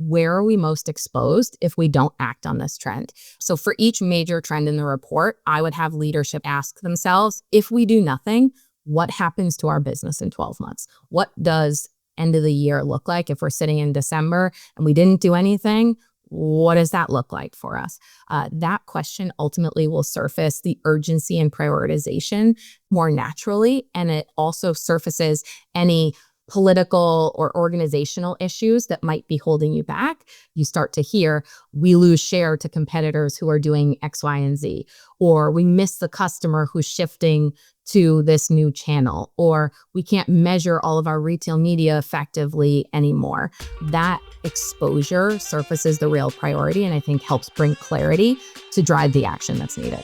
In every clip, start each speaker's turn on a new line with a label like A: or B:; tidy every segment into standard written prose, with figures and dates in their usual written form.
A: where are we most exposed if we don't act on this trend? So for each major trend in the report, I would have leadership ask themselves, if we do nothing, what happens to our business in 12 months? What does end of the year look like if we're sitting in December and we didn't do anything? What does that look like for us? That question ultimately will surface the urgency and prioritization more naturally, and it also surfaces any political or organizational issues that might be holding you back. You start to hear, we lose share to competitors who are doing X, Y, and Z, or we miss the customer who's shifting to this new channel, or we can't measure all of our retail media effectively anymore. That exposure surfaces the real priority and I think helps bring clarity to drive the action that's needed.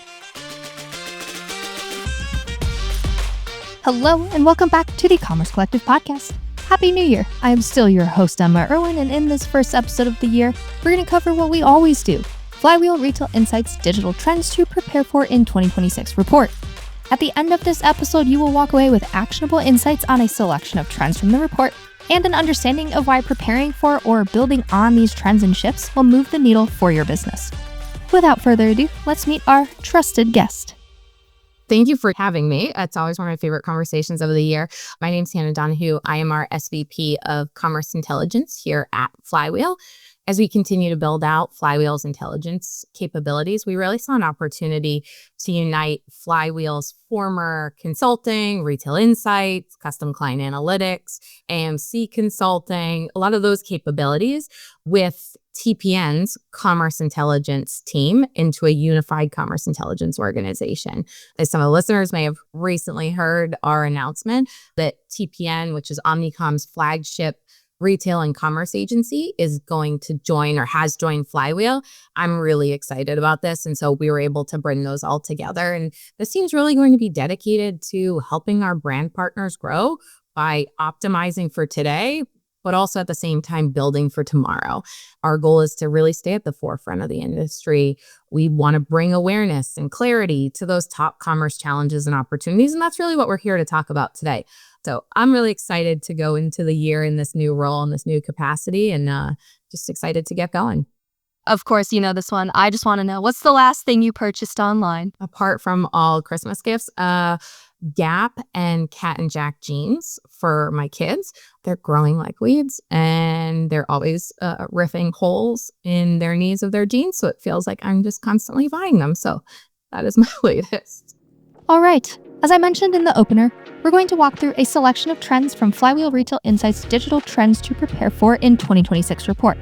B: Hello, and welcome back to the Commerce Collective podcast. Happy New Year. I am still your host, Emma Irwin, and in this first episode of the year, we're going to cover what we always do, Flywheel Retail Insights Digital Trends to Prepare for in 2026 report. At the end of this episode, you will walk away with actionable insights on a selection of trends from the report and an understanding of why preparing for or building on these trends and shifts will move the needle for your business. Without further ado, let's meet our trusted guest.
A: Thank you for having me. It's always one of my favorite conversations of the year. My name's Hannah Donoghue. I am our SVP of Commerce Intelligence here at Flywheel. As we continue to build out Flywheel's intelligence capabilities, we really saw an opportunity to unite Flywheel's former consulting, retail insights, custom client analytics, AMC consulting, a lot of those capabilities with TPN's commerce intelligence team into a unified commerce intelligence organization. As some of the listeners may have recently heard our announcement that TPN, which is Omnicom's flagship retail and commerce agency, is going to join or has joined Flywheel. I'm really excited about this. And so we were able to bring those all together. And this team's really going to be dedicated to helping our brand partners grow by optimizing for today, but also at the same time building for tomorrow. Our goal is to really stay at the forefront of the industry. We want to bring awareness and clarity to those top commerce challenges and opportunities. And that's really what we're here to talk about today. So I'm really excited to go into the year in this new role, in this new capacity, and just excited to get going.
B: Of course, you know this one. I just want to know, what's the last thing you purchased online?
A: Apart from all Christmas gifts, Gap and Cat and Jack jeans for my kids. They're growing like weeds and they're always ripping holes in their knees of their jeans. So it feels like I'm just constantly buying them. So that is my latest.
B: All right. As I mentioned in the opener, we're going to walk through a selection of trends from Flywheel Retail Insights Digital Trends to Prepare for in 2026 report.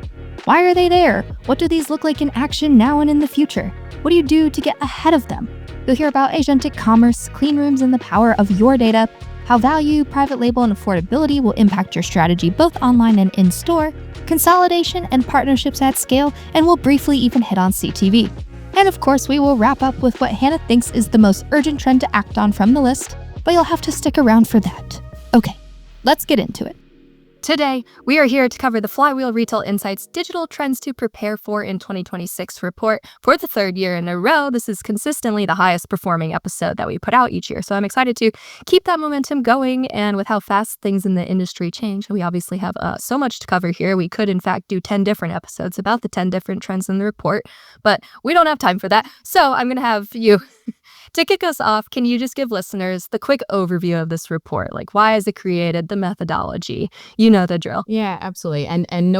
B: Why are they there? What do these look like in action now and in the future? What do you do to get ahead of them? You'll hear about agentic commerce, clean rooms, and the power of your data, how value, private label, and affordability will impact your strategy both online and in-store, consolidation and partnerships at scale, and we'll briefly even hit on CTV. And of course, we will wrap up with what Hannah thinks is the most urgent trend to act on from the list, but you'll have to stick around for that. Okay, let's get into it. Today, we are here to cover the Flywheel Retail Insights Digital Trends to Prepare for in 2026 report for the third year in a row. This is consistently the highest performing episode that we put out each year. So I'm excited to keep that momentum going. And with how fast things in the industry change, we obviously have so much to cover here. We could, in fact, do 10 different episodes about the 10 different trends in the report, but we don't have time for that. So I'm going to have you... To kick us off, can you just give listeners the quick overview of this report? Like, why is it created, the methodology? You know the drill.
A: Yeah, absolutely. And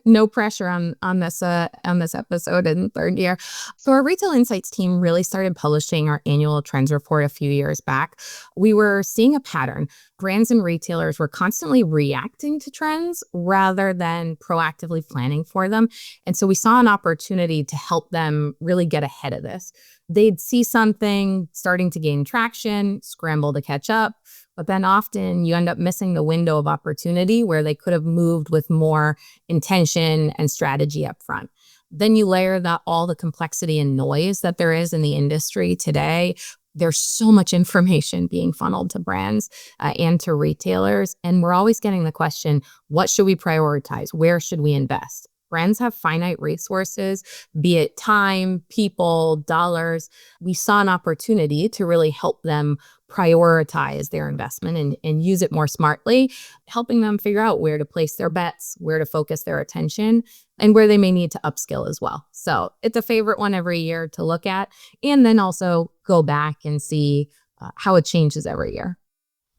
A: no pressure on this episode in the third year. So our Retail Insights team really started publishing our annual trends report a few years back. We were seeing a pattern. Brands and retailers were constantly reacting to trends rather than proactively planning for them. And so we saw an opportunity to help them really get ahead of this. They'd see something starting to gain traction, scramble to catch up, but then often you end up missing the window of opportunity where they could have moved with more intention and strategy up front. Then you layer that all the complexity and noise that there is in the industry today. There's so much information being funneled to brands and to retailers. And we're always getting the question, what should we prioritize? Where should we invest? Brands have finite resources, be it time, people, dollars. We saw an opportunity to really help them prioritize their investment and use it more smartly, helping them figure out where to place their bets, where to focus their attention, and where they may need to upskill as well. So it's a favorite one every year to look at, and then also go back and see how it changes every year.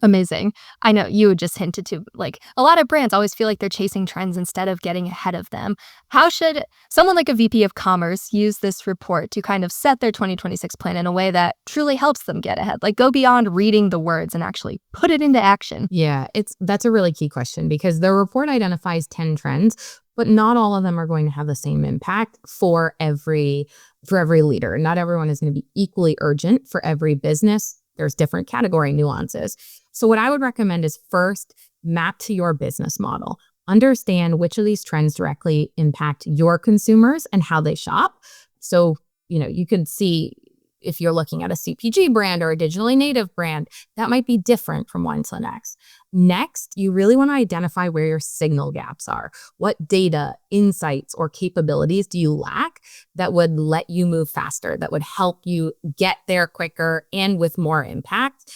B: Amazing. I know you just hinted to, like, a lot of brands always feel like they're chasing trends instead of getting ahead of them. How should someone like a VP of Commerce use this report to kind of set their 2026 plan in a way that truly helps them get ahead? Like, go beyond reading the words and actually put it into action.
A: Yeah, that's a really key question because the report identifies 10 trends, but not all of them are going to have the same impact for every leader. Not everyone is going to be equally urgent for every business. There's different category nuances. So what I would recommend is first map to your business model. Understand which of these trends directly impact your consumers and how they shop. So, you could see if you're looking at a CPG brand or a digitally native brand, that might be different from one to the next. Next, you really want to identify where your signal gaps are. What data, insights, or capabilities do you lack that would let you move faster, that would help you get there quicker and with more impact?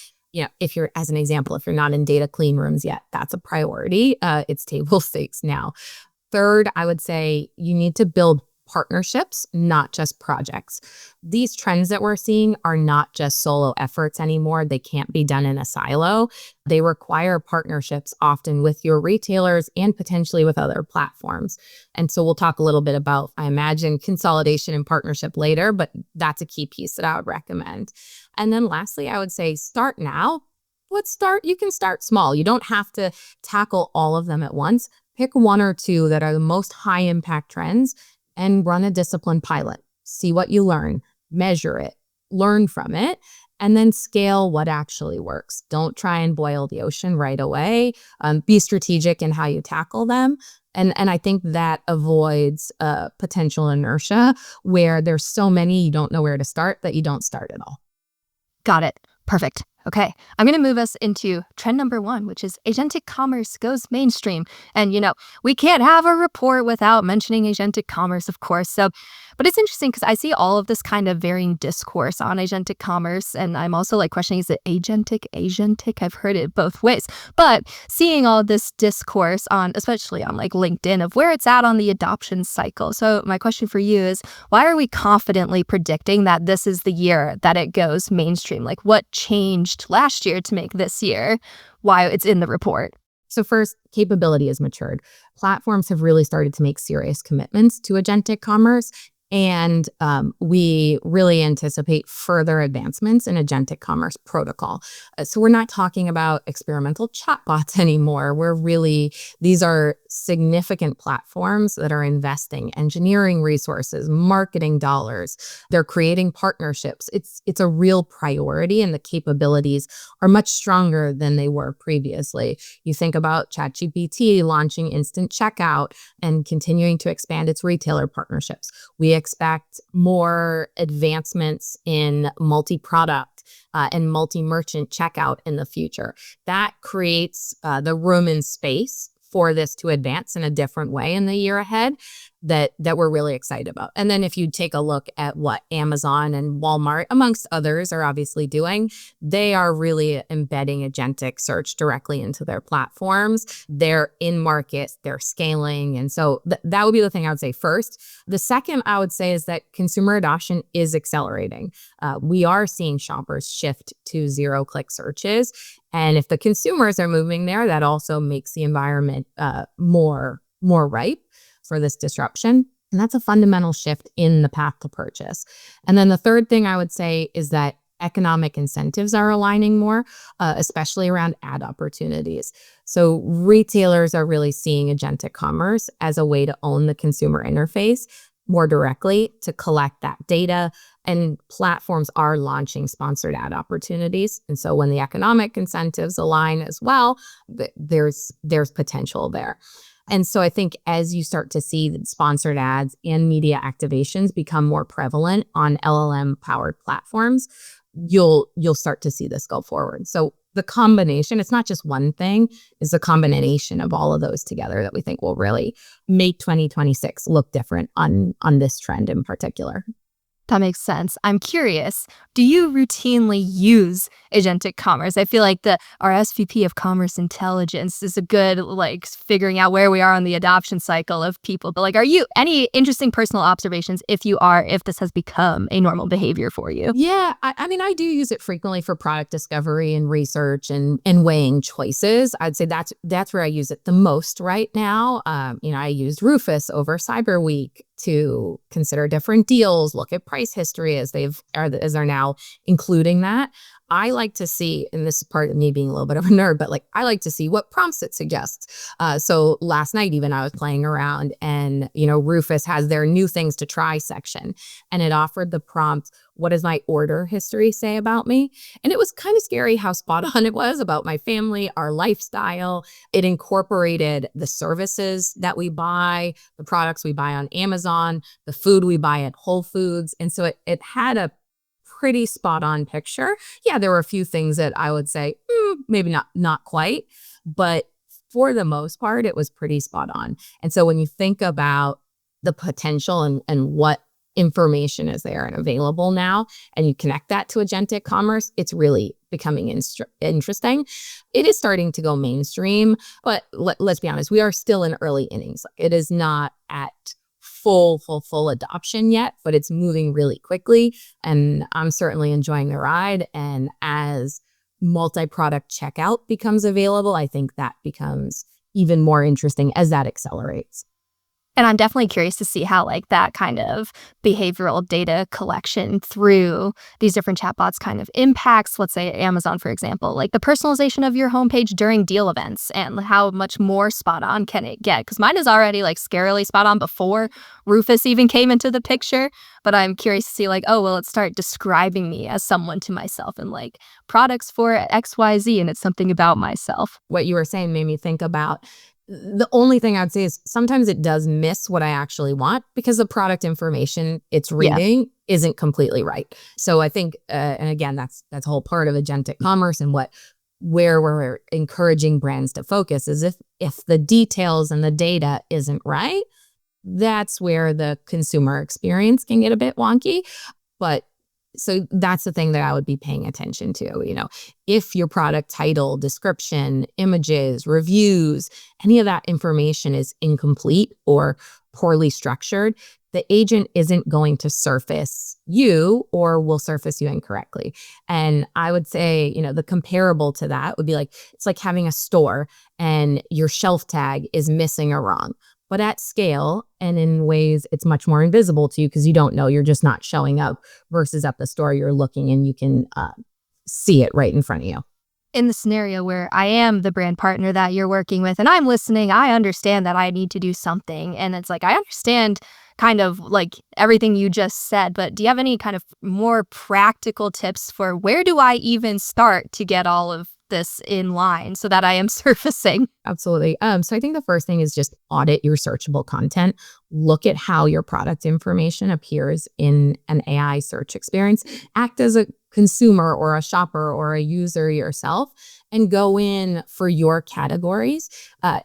A: If you're, as an example, if you're not in data clean rooms yet, that's a priority. It's table stakes now. Third, I would say you need to build partnerships, not just projects. These trends that we're seeing are not just solo efforts anymore. They can't be done in a silo. They require partnerships often with your retailers and potentially with other platforms. And so we'll talk a little bit about, I imagine, consolidation and partnership later, but that's a key piece that I would recommend. And then lastly, I would say start now. You can start small. You don't have to tackle all of them at once. Pick one or two that are the most high impact trends and run a disciplined pilot. See what you learn, measure it, learn from it, and then scale what actually works. Don't try and boil the ocean right away. Be strategic in how you tackle them. And I think that avoids potential inertia where there's so many you don't know where to start that you don't start at all.
B: Got it. Perfect. Okay, I'm going to move us into trend number 1, which is agentic commerce goes mainstream. And, we can't have a report without mentioning agentic commerce, of course. But it's interesting because I see all of this kind of varying discourse on agentic commerce. And I'm also questioning, is it agentic? I've heard it both ways. But seeing all this discourse especially on LinkedIn of where it's at on the adoption cycle. So my question for you is, why are we confidently predicting that this is the year that it goes mainstream? What changed last year to make this year why it's in the report?
A: So first, capability has matured. Platforms have really started to make serious commitments to agentic commerce. And we really anticipate further advancements in agentic commerce protocol. So we're not talking about experimental chatbots anymore. These are significant platforms that are investing engineering resources, marketing dollars. They're creating partnerships. It's a real priority, and the capabilities are much stronger than they were previously. You think about ChatGPT launching instant checkout and continuing to expand its retailer partnerships. We expect more advancements in multi-product and multi-merchant checkout in the future. That creates the room and space for this to advance in a different way in the year ahead that we're really excited about. And then if you take a look at what Amazon and Walmart, amongst others, are obviously doing, they are really embedding agentic search directly into their platforms. They're in market, they're scaling. And so that would be the thing I would say first. The second I would say is that consumer adoption is accelerating. We are seeing shoppers shift to zero-click searches. And if the consumers are moving there, that also makes the environment more ripe for this disruption. And that's a fundamental shift in the path to purchase. And then the third thing I would say is that economic incentives are aligning more, especially around ad opportunities. So retailers are really seeing agentic commerce as a way to own the consumer interface more directly, to collect that data, and platforms are launching sponsored ad opportunities. And so when the economic incentives align as well, there's potential there. And so I think as you start to see sponsored ads and media activations become more prevalent on LLM-powered platforms, you'll start to see this go forward. So the combination, it's not just one thing, it's the combination of all of those together that we think will really make 2026 look different on this trend in particular.
B: That makes sense. I'm curious, do you routinely use agentic commerce? I feel like our SVP of Commerce Intelligence is a good, figuring out where we are on the adoption cycle of people. But are you any interesting personal observations if this has become a normal behavior for you?
A: Yeah, I mean, I do use it frequently for product discovery and research and weighing choices. I'd say that's where I use it the most right now. I used Rufus over Cyber Week to consider different deals, look at price history as they're now including that. I like to see, and this is part of me being a little bit of a nerd, but I like to see what prompts it suggests. So last night, even I was playing around and, Rufus has their new things to try section, and it offered the prompt, what does my order history say about me? And it was kind of scary how spot on it was about my family, our lifestyle. It incorporated the services that we buy, the products we buy on Amazon, the food we buy at Whole Foods. And so it had a pretty spot on picture. Yeah, there were a few things that I would say, maybe not quite, but for the most part, it was pretty spot on. And so when you think about the potential and what information is there and available now, and you connect that to agentic commerce, it's really becoming interesting. It is starting to go mainstream, but let's be honest, we are still in early innings. It is not at full adoption yet, but it's moving really quickly, and I'm certainly enjoying the ride. And as multi-product checkout becomes available, I think that becomes even more interesting as that accelerates.
B: And I'm definitely curious to see how that kind of behavioral data collection through these different chatbots kind of impacts, let's say Amazon, for example, the personalization of your homepage during deal events, and how much more spot on can it get? Because mine is already scarily spot on before Rufus even came into the picture. But I'm curious to see will it start describing me as someone to myself and products for XYZ, and it's something about myself.
A: What you were saying made me think about the only thing I'd say is sometimes it does miss what I actually want because the product information it's reading isn't completely right. So I think, and again, that's a whole part of agentic commerce and where we're encouraging brands to focus is if the details and the data isn't right, that's where the consumer experience can get a bit wonky. But so that's the thing that I would be paying attention to. If your product title, description, images, reviews, any of that information is incomplete or poorly structured, the agent isn't going to surface you or will surface you incorrectly. And I would say, the comparable to that would be it's like having a store and your shelf tag is missing or wrong. But at scale and in ways it's much more invisible to you because you don't know, you're just not showing up, versus at the store you're looking and you can see it right in front of you.
B: In the scenario where I am the brand partner that you're working with and I'm listening, I understand that I need to do something. And it's I understand kind of everything you just said, but do you have any kind of more practical tips for where do I even start to get all of this in line so that I am surfacing?
A: Absolutely. So I think the first thing is just audit your searchable content. Look at how your product information appears in an AI search experience. Act as a consumer or a shopper or a user yourself and go in for your categories.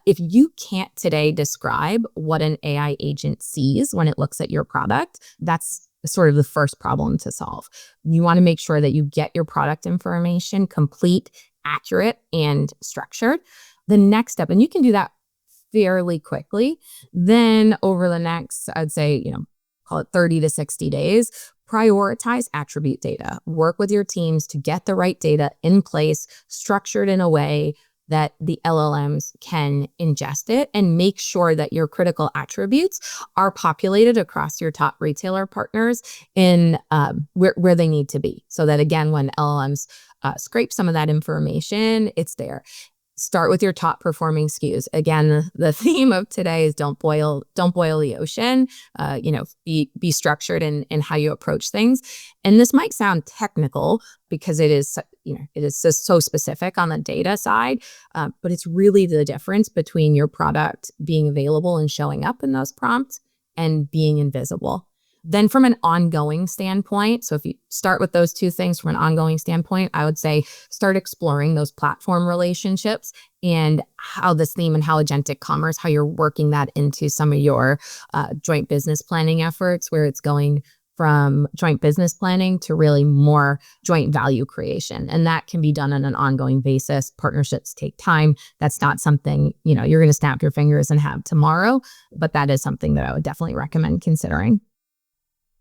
A: If you can't today describe what an AI agent sees when it looks at your product, that's sort of the first problem to solve. You want to make sure that you get your product information complete, accurate, and structured. The next step, and you can do that fairly quickly, then over the next, I'd say, call it 30 to 60 days, prioritize attribute data. Work with your teams to get the right data in place, structured in a way that the LLMs can ingest it, and make sure that your critical attributes are populated across your top retailer partners in where they need to be. So that again, when LLMs scrape some of that information, it's there. Start with your top performing SKUs. Again, the theme of today is don't boil the ocean. Be structured in how you approach things. And this might sound technical because it is so specific on the data side, but it's really the difference between your product being available and showing up in those prompts and being invisible. Then from an ongoing standpoint, so if you start with those two things from an ongoing standpoint, I would say start exploring those platform relationships and how this theme and how agentic commerce, how you're working that into some of your joint business planning efforts, where it's going from joint business planning to really more joint value creation. And that can be done on an ongoing basis. Partnerships take time. That's not something, you're going to snap your fingers and have tomorrow, but that is something that I would definitely recommend considering.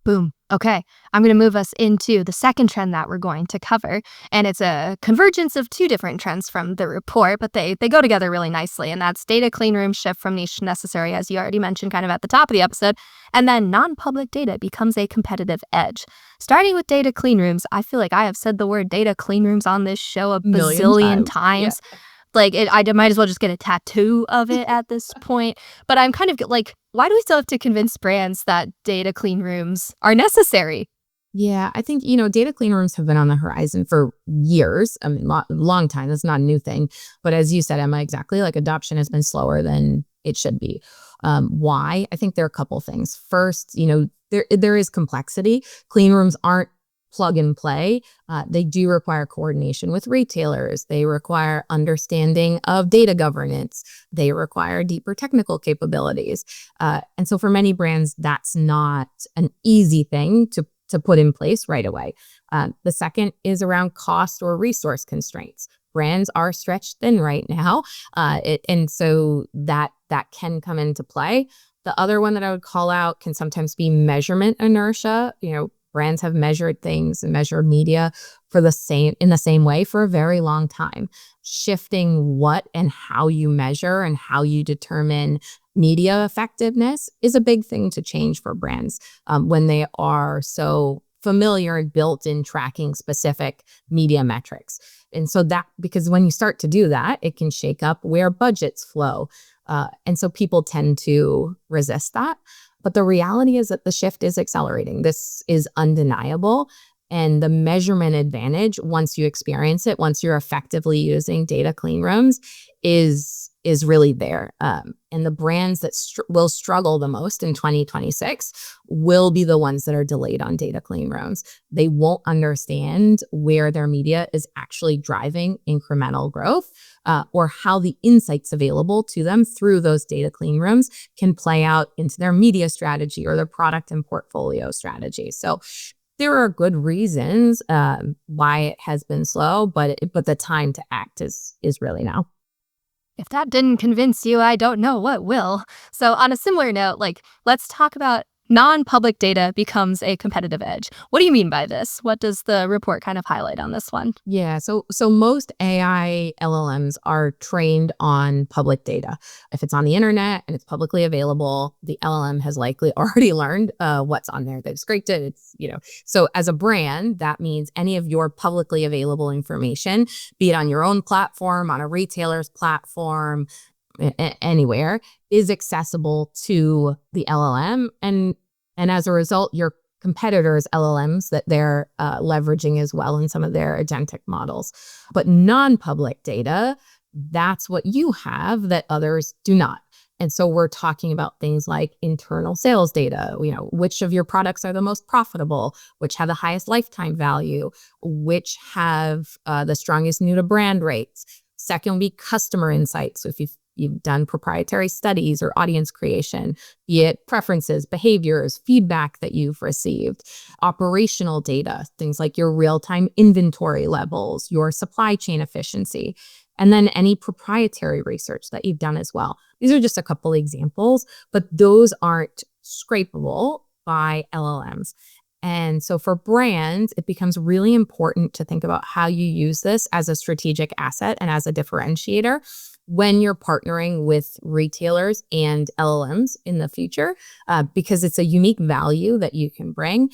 B: Boom. Okay, I'm going to move us into the second trend that we're going to cover. And it's a convergence of two different trends from the report, but they go together really nicely. And that's data clean room shift from niche to necessary, as you already mentioned kind of at the top of the episode. And then non-public data becomes a competitive edge. Starting with data clean rooms, I feel like I have said the word data clean rooms on this show a bazillion times. Yeah. Like, I might as well just get a tattoo of it at this point. But I'm kind of like, why do we still have to convince brands that data clean rooms are necessary?
A: Yeah, I think, data clean rooms have been on the horizon for years. I mean, long time. That's not a new thing. But as you said, Emma, exactly, like adoption has been slower than it should be. Why? I think there are a couple things. First, there is complexity. Clean rooms aren't plug and play. They do require coordination with retailers. They require understanding of data governance. They require deeper technical capabilities. And so for many brands, that's not an easy thing to put in place right away. The second is around cost or resource constraints. Brands are stretched thin right now. And so that can come into play. The other one that I would call out can sometimes be measurement inertia. Brands have measured things and measured media in the same way for a very long time. Shifting what and how you measure and how you determine media effectiveness is a big thing to change for brands when they are so familiar and built in tracking specific media metrics. And so because when you start to do that, it can shake up where budgets flow. And so people tend to resist that. But the reality is that the shift is accelerating. This is undeniable. And the measurement advantage, once you experience it, once you're effectively using data clean rooms, is really there. And the brands that will struggle the most in 2026 will be the ones that are delayed on data clean rooms. They won't understand where their media is actually driving incremental growth, or how the insights available to them through those data clean rooms can play out into their media strategy or their product and portfolio strategy. So there are good reasons why it has been slow, but the time to act is really now.
B: If that didn't convince you, I don't know what will. So on a similar note, let's talk about non-public data becomes a competitive edge. What do you mean by this? What does the report kind of highlight on this one?
A: Yeah, so most AI LLMs are trained on public data. If it's on the internet and it's publicly available, the LLM has likely already learned what's on there. They've scraped it. So as a brand, that means any of your publicly available information, be it on your own platform, on a retailer's platform, anywhere, is accessible to the LLM. And as a result, your competitors' LLMs that they're leveraging as well in some of their agentic models. But non-public data, that's what you have that others do not. And so we're talking about things like internal sales data, which of your products are the most profitable, which have the highest lifetime value, which have the strongest new to brand rates. Second would be customer insights. So if you've done proprietary studies or audience creation, be it preferences, behaviors, feedback that you've received, operational data, things like your real-time inventory levels, your supply chain efficiency, and then any proprietary research that you've done as well. These are just a couple examples, but those aren't scrapable by LLMs. And so for brands, it becomes really important to think about how you use this as a strategic asset and as a differentiator when you're partnering with retailers and LLMs in the future, because it's a unique value that you can bring.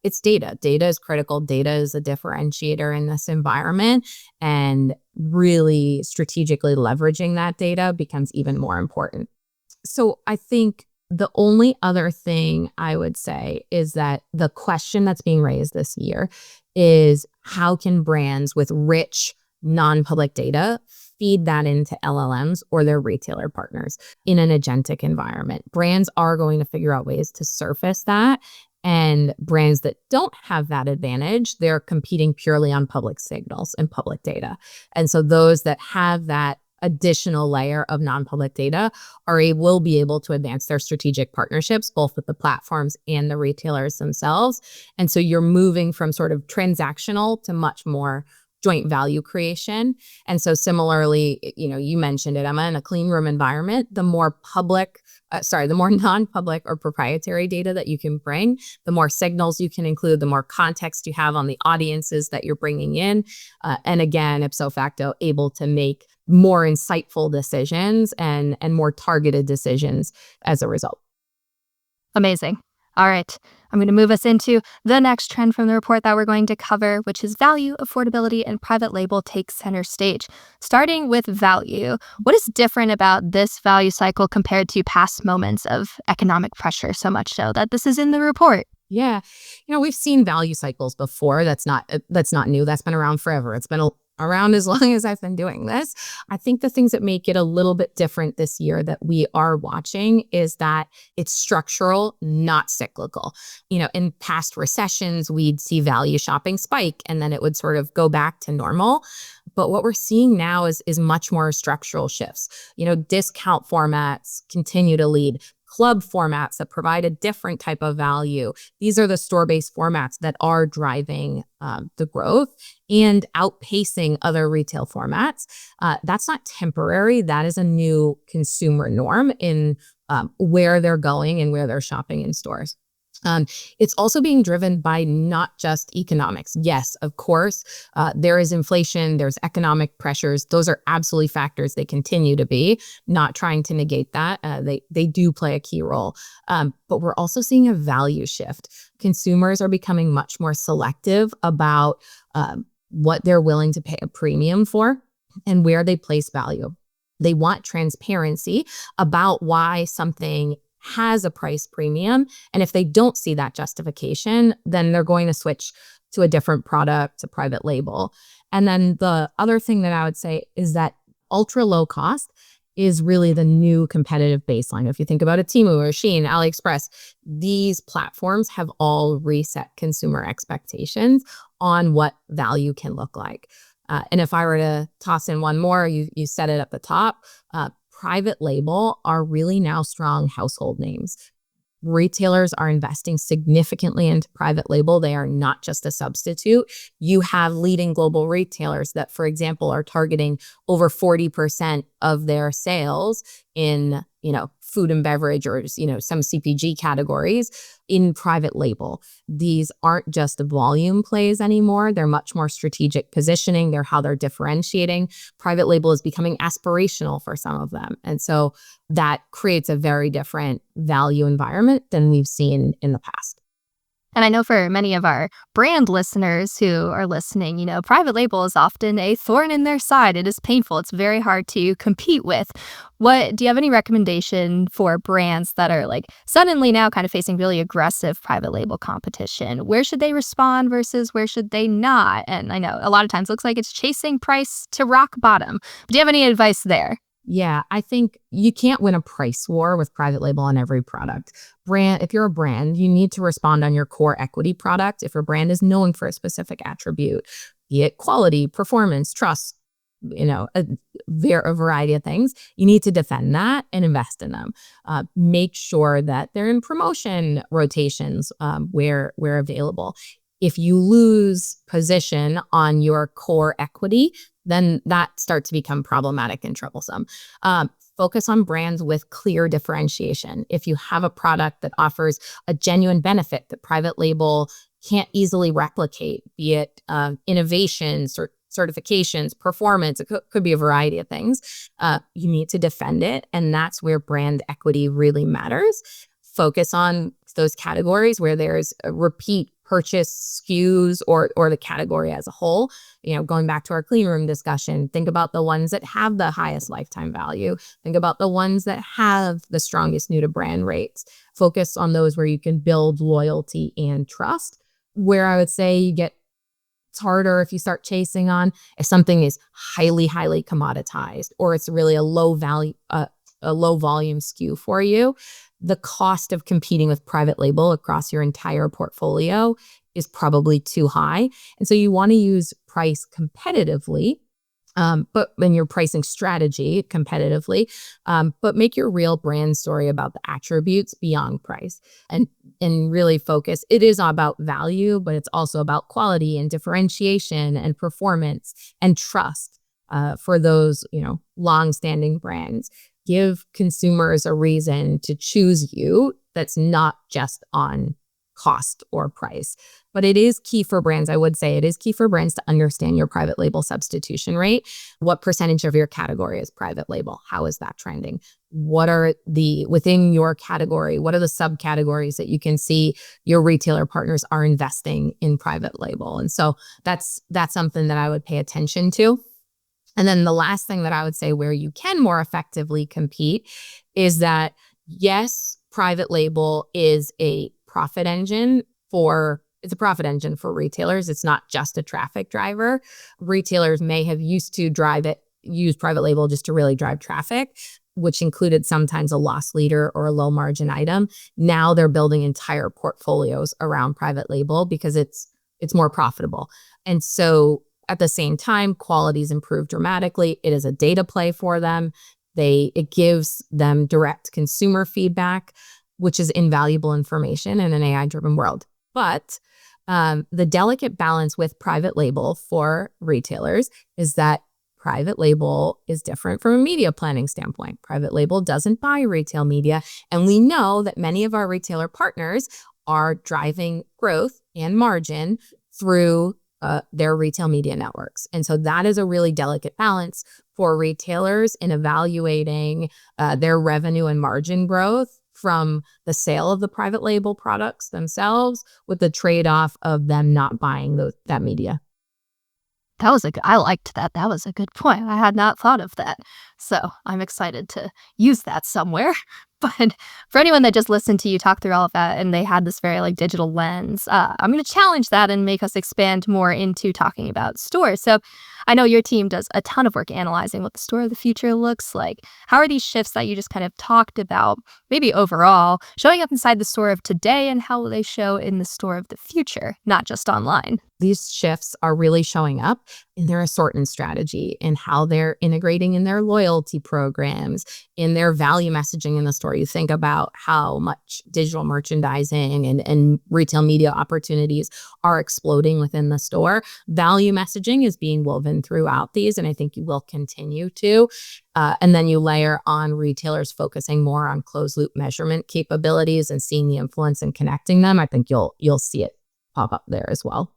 A: It's data. Data is critical. Data is a differentiator in this environment, and really strategically leveraging that data becomes even more important. So I think the only other thing I would say is that the question that's being raised this year is how can brands with rich non-public data feed that into LLMs or their retailer partners in an agentic environment. Brands are going to figure out ways to surface that And brands that don't have that advantage, they're competing purely on public signals and public data. And so those that have that additional layer of non-public data will be able to advance their strategic partnerships, both with the platforms and the retailers themselves. And so you're moving from sort of transactional to much more joint value creation. And so similarly, you mentioned it, Emma, in a clean room environment, the more non-public or proprietary data that you can bring, the more signals you can include, the more context you have on the audiences that you're bringing in. And again, ipso facto, able to make more insightful decisions and more targeted decisions as a result.
B: Amazing. All right, I'm going to move us into the next trend from the report that we're going to cover, which is value, affordability, and private label take center stage. Starting with value, what is different about this value cycle compared to past moments of economic pressure, so much so that this is in the report?
A: Yeah, we've seen value cycles before. That's not new. That's been around forever. It's been around as long as I've been doing this. I think the things that make it a little bit different this year that we are watching is that it's structural, not cyclical. In past recessions, we'd see value shopping spike and then it would sort of go back to normal. But what we're seeing now is much more structural shifts. Discount formats continue to lead. Club formats that provide a different type of value. These are the store-based formats that are driving the growth and outpacing other retail formats. That's not temporary. That is a new consumer norm in where they're going and where they're shopping in stores. It's also being driven by not just economics. Yes, of course, there is inflation, there's economic pressures. Those are absolutely factors. They continue to be, not trying to negate that. They do play a key role. But we're also seeing a value shift. Consumers are becoming much more selective about what they're willing to pay a premium for and where they place value. They want transparency about why something has a price premium. And if they don't see that justification, then they're going to switch to a different product, to private label. And then the other thing that I would say is that ultra low cost is really the new competitive baseline. If you think about a Temu or Shein, AliExpress, these platforms have all reset consumer expectations on what value can look like. And if I were to toss in one more, you said it at the top, private label are really now strong household names. Retailers are investing significantly into private label. They are not just a substitute. You have leading global retailers that, for example, are targeting over 40% of their sales in, food and beverage or, some CPG categories in private label. These aren't just volume plays anymore. They're much more strategic positioning. They're how they're differentiating. Private label is becoming aspirational for some of them. And so that creates a very different value environment than we've seen in the past.
B: And I know for many of our brand listeners who are listening, private label is often a thorn in their side. It is painful. It's very hard to compete with. Do you have any recommendation for brands that are suddenly now kind of facing really aggressive private label competition? Where should they respond versus where should they not? And I know a lot of times it looks like it's chasing price to rock bottom. But do you have any advice there?
A: Yeah, I think you can't win a price war with private label on every product. If you're a brand, you need to respond on your core equity product. If your brand is known for a specific attribute, be it quality, performance, trust, a variety of things, you need to defend that and invest in them. Make sure that they're in promotion rotations where available. If you lose position on your core equity, then that starts to become problematic and troublesome. Focus on brands with clear differentiation. If you have a product that offers a genuine benefit that private label can't easily replicate, be it innovations or certifications, performance, it could be a variety of things, you need to defend it. And that's where brand equity really matters. Focus on those categories where there's a repeat purchase SKUs or the category as a whole. Going back to our clean room discussion, think about the ones that have the highest lifetime value. Think about the ones that have the strongest new to brand rates. Focus on those where you can build loyalty and trust. Where I would say it's harder if you start chasing on if something is highly, highly commoditized or it's really a low value, a low volume SKU for you, the cost of competing with private label across your entire portfolio is probably too high. And so you want to use price competitively, but in your pricing strategy competitively, but make your real brand story about the attributes beyond price, and really focus. It is about value, but it's also about quality and differentiation and performance and trust, for those, long-standing brands. Give consumers a reason to choose you that's not just on cost or price. But it is key for brands, I would say, it is key for brands to understand your private label substitution rate. What percentage of your category is private label? How is that trending? What are within your category, what are the subcategories that you can see your retailer partners are investing in private label? And so that's something that I would pay attention to. And then the last thing that I would say where you can more effectively compete is that, yes, private label is a profit engine for retailers. It's not just a traffic driver. Retailers may have used to use private label just to really drive traffic, which included sometimes a loss leader or a low margin item. Now they're building entire portfolios around private label because it's more profitable. And so at the same time, quality's improved dramatically. It is a data play for them. It gives them direct consumer feedback, which is invaluable information in an AI-driven world. But the delicate balance with private label for retailers is that private label is different from a media planning standpoint. Private label doesn't buy retail media. And we know that many of our retailer partners are driving growth and margin through their retail media networks. And so that is a really delicate balance for retailers in evaluating their revenue and margin growth from the sale of the private label products themselves, with the trade-off of them not buying that media.
B: I liked that. That was a good point. I had not thought of that. So I'm excited to use that somewhere. But for anyone that just listened to you talk through all of that and they had this very digital lens, I'm going to challenge that and make us expand more into talking about stores. So I know your team does a ton of work analyzing what the store of the future looks like. How are these shifts that you just kind of talked about, maybe overall, showing up inside the store of today, and how will they show in the store of the future, not just online?
A: These shifts are really showing up in their assortment strategy, in how they're integrating in their loyalty programs, in their value messaging in the store. You think about how much digital merchandising and retail media opportunities are exploding within the store. Value messaging is being woven throughout these, and I think you will continue to. And then you layer on retailers focusing more on closed loop measurement capabilities and seeing the influence and connecting them. I think you'll see it pop up there as well.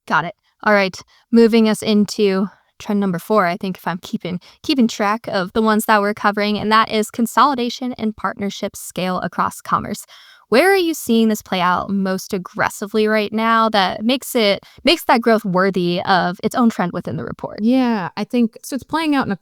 B: Got it. All right. Moving us into trend number 4, I think, if I'm keeping track of the ones that we're covering, and that is consolidation and partnership scale across commerce. Where are you seeing this play out most aggressively right now that makes that growth worthy of its own trend within the report?
A: Yeah, I think so. It's playing out in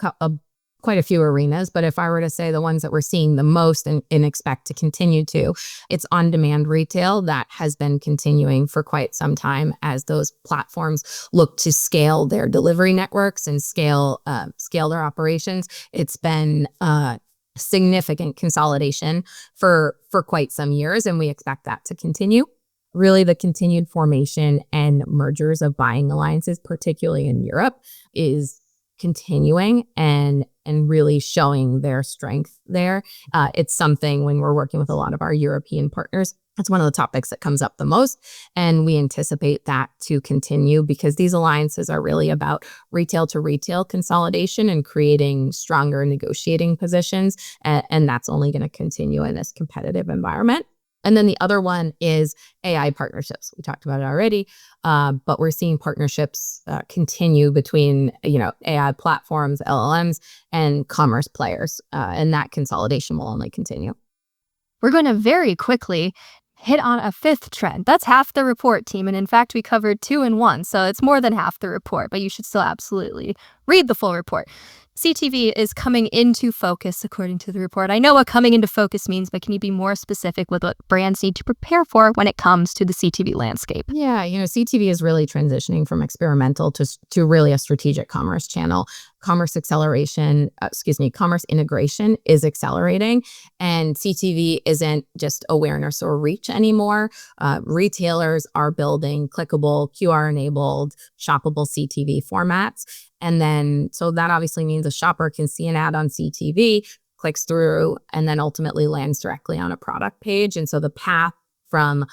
A: quite a few arenas, but if I were to say the ones that we're seeing the most and expect to continue to, it's on-demand retail that has been continuing for quite some time as those platforms look to scale their delivery networks and scale their operations. It's been significant consolidation for quite some years, and we expect that to continue. Really, the continued formation and mergers of buying alliances, particularly in Europe, is continuing and really showing their strength there. It's something when we're working with a lot of our European partners, it's one of the topics that comes up the most. And we anticipate that to continue because these alliances are really about retail to retail consolidation and creating stronger negotiating positions. And that's only going to continue in this competitive environment. And then the other one is AI partnerships. We talked about it already, but we're seeing partnerships continue between AI platforms, LLMs, and commerce players, and that consolidation will only continue.
B: We're going to very quickly hit on a 5th trend. That's half the report, team, and in fact, we covered 2 in 1, so it's more than half the report. But you should still absolutely read the full report. CTV is coming into focus, according to the report. I know what coming into focus means, but can you be more specific with what brands need to prepare for when it comes to the CTV landscape?
A: Yeah, CTV is really transitioning from experimental to really a strategic commerce channel. Commerce integration is accelerating, and CTV isn't just awareness or reach anymore. Retailers are building clickable, QR-enabled, shoppable CTV formats. And then, so that obviously means a shopper can see an ad on CTV, clicks through, and then ultimately lands directly on a product page. And so the path from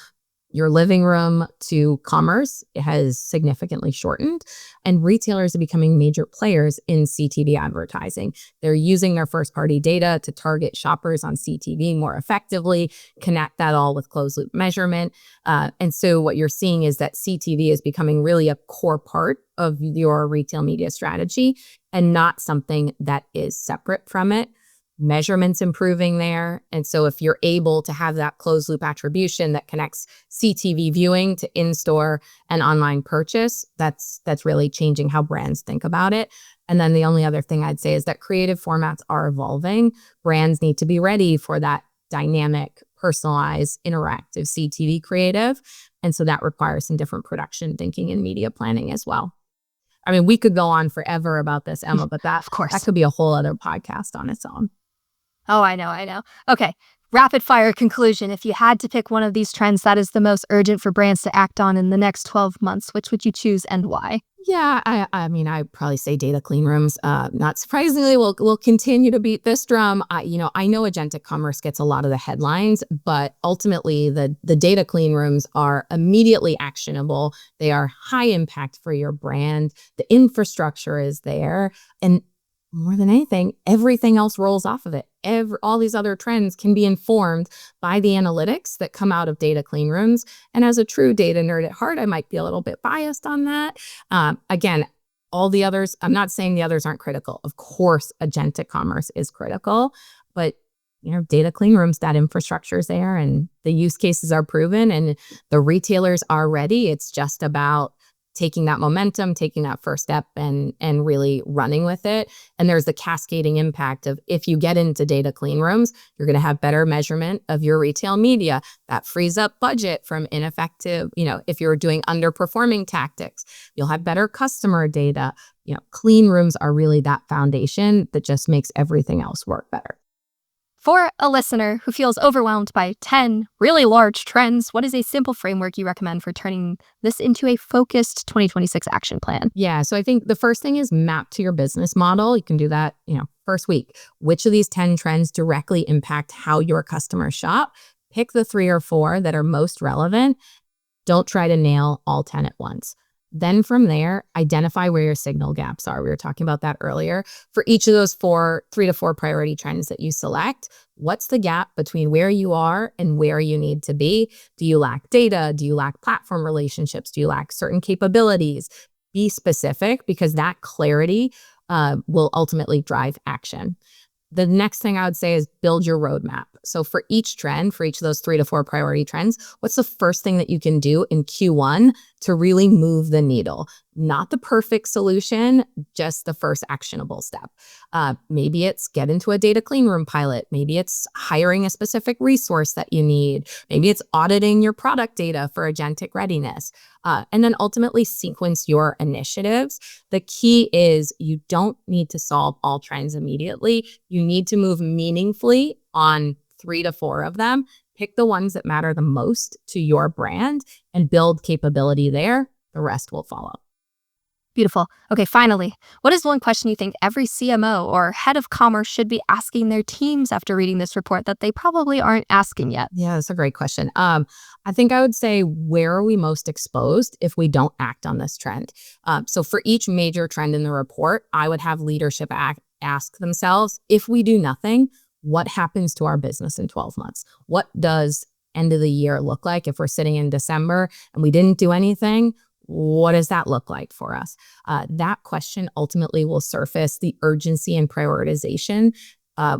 A: your living room to commerce has significantly shortened, and retailers are becoming major players in CTV advertising. They're using their first-party data to target shoppers on CTV more effectively, connect that all with closed-loop measurement. And so what you're seeing is that CTV is becoming really a core part of your retail media strategy and not something that is separate from it. Measurements improving there. And so if you're able to have that closed loop attribution that connects CTV viewing to in-store and online purchase, that's really changing how brands think about it. And then the only other thing I'd say is that creative formats are evolving. Brands need to be ready for that dynamic, personalized, interactive CTV creative. And so that requires some different production thinking and media planning as well. I mean, we could go on forever about this, Emma, but
B: Of course.
A: that could be a whole other podcast on its own.
B: Oh, I know. Okay, rapid fire conclusion. If you had to pick one of these trends that is the most urgent for brands to act on in the next 12 months, which would you choose and why?
A: Yeah, I mean, I'd probably say data clean rooms. Not surprisingly, we'll continue to beat this drum. I know agentic commerce gets a lot of the headlines, but ultimately the data clean rooms are immediately actionable. They are high impact for your brand. The infrastructure is there, and more than anything, everything else rolls off of it. All these other trends can be informed by the analytics that come out of data clean rooms. And as a true data nerd at heart, I might be a little bit biased on that. Again, all the others, I'm not saying the others aren't critical. Of course, agentic commerce is critical, but data clean rooms, that infrastructure is there and the use cases are proven and the retailers are ready. It's just about taking that momentum, taking that first step and really running with it. And there's the cascading impact of if you get into data clean rooms, you're going to have better measurement of your retail media. That frees up budget from ineffective, if you're doing underperforming tactics, you'll have better customer data. Clean rooms are really that foundation that just makes everything else work better.
B: For a listener who feels overwhelmed by 10 really large trends, what is a simple framework you recommend for turning this into a focused 2026 action plan?
A: Yeah, so I think the first thing is map to your business model. You can do that, first week. Which of these 10 trends directly impact how your customers shop? Pick the 3 or 4 that are most relevant. Don't try to nail all 10 at once. Then from there, identify where your signal gaps are. We were talking about that earlier. For each of those 3 to 4 priority trends that you select, what's the gap between where you are and where you need to be? Do you lack data? Do you lack platform relationships? Do you lack certain capabilities? Be specific because that clarity will ultimately drive action. The next thing I would say is build your roadmap. So for each trend, for each of those 3 to 4 priority trends, what's the first thing that you can do in Q1 to really move the needle? Not the perfect solution, just the first actionable step. Maybe it's get into a data clean room pilot. Maybe it's hiring a specific resource that you need. Maybe it's auditing your product data for agentic readiness. And then ultimately sequence your initiatives. The key is you don't need to solve all trends immediately. You need to move meaningfully on 3 to 4 of them. Pick the ones that matter the most to your brand and build capability there. The rest will follow.
B: Beautiful. Okay, finally, what is one question you think every CMO or head of commerce should be asking their teams after reading this report that they probably aren't asking yet?
A: Yeah, that's a great question. I think I would say, where are we most exposed if we don't act on this trend? So for each major trend in the report, I would have leadership ask themselves, if we do nothing, what happens to our business in 12 months? What does end of the year look like if we're sitting in December and we didn't do anything? What does that look like for us? That question ultimately will surface the urgency and prioritization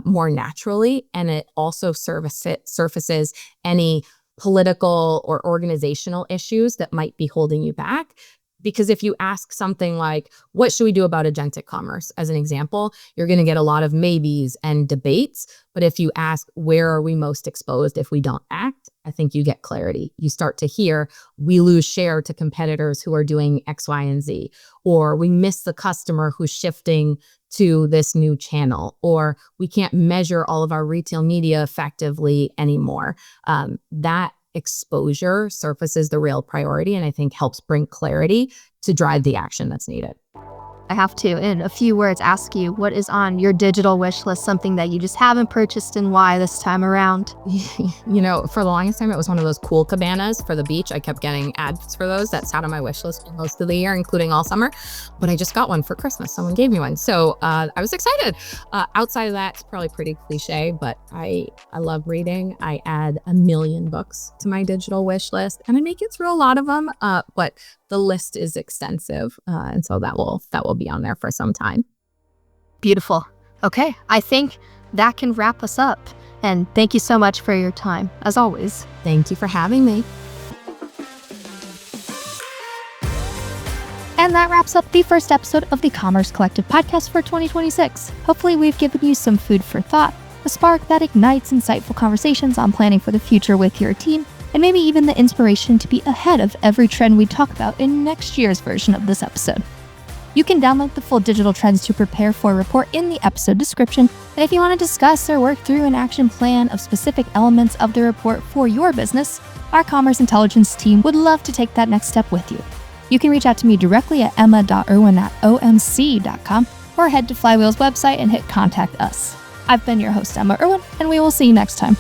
A: more naturally, and it also surfaces any political or organizational issues that might be holding you back. Because if you ask something like, what should we do about agentic commerce, as an example, you're going to get a lot of maybes and debates. But if you ask, where are we most exposed if we don't act, I think you get clarity. You start to hear, we lose share to competitors who are doing X, Y, and Z, or we miss the customer who's shifting to this new channel, or we can't measure all of our retail media effectively anymore. That exposure surfaces the real priority, and I think helps bring clarity to drive the action that's needed.
B: I have to, in a few words, ask you what is on your digital wish list, something that you just haven't purchased and why this time around?
A: For the longest time, it was one of those cool cabanas for the beach. I kept getting ads for those. That sat on my wish list for most of the year, including all summer. But I just got one for Christmas. Someone gave me one. So I was excited. Outside of that, it's probably pretty cliche, but I love reading. I add 1 million books to my digital wish list, and I make it through a lot of them. But the list is extensive. And so that will be on there for some time.
B: Beautiful. Okay, I think that can wrap us up. And thank you so much for your time, as always.
A: Thank you for having me.
B: And that wraps up the first episode of the Commerce Collective podcast for 2026. Hopefully we've given you some food for thought, a spark that ignites insightful conversations on planning for the future with your team, and maybe even the inspiration to be ahead of every trend we talk about in next year's version of this episode. You can download the full Digital Trends to Prepare For report in the episode description, and if you want to discuss or work through an action plan of specific elements of the report for your business, our Commerce Intelligence team would love to take that next step with you. You can reach out to me directly at emma.irwin@omc.com or head to Flywheel's website and hit Contact Us. I've been your host, Emma Irwin, and we will see you next time.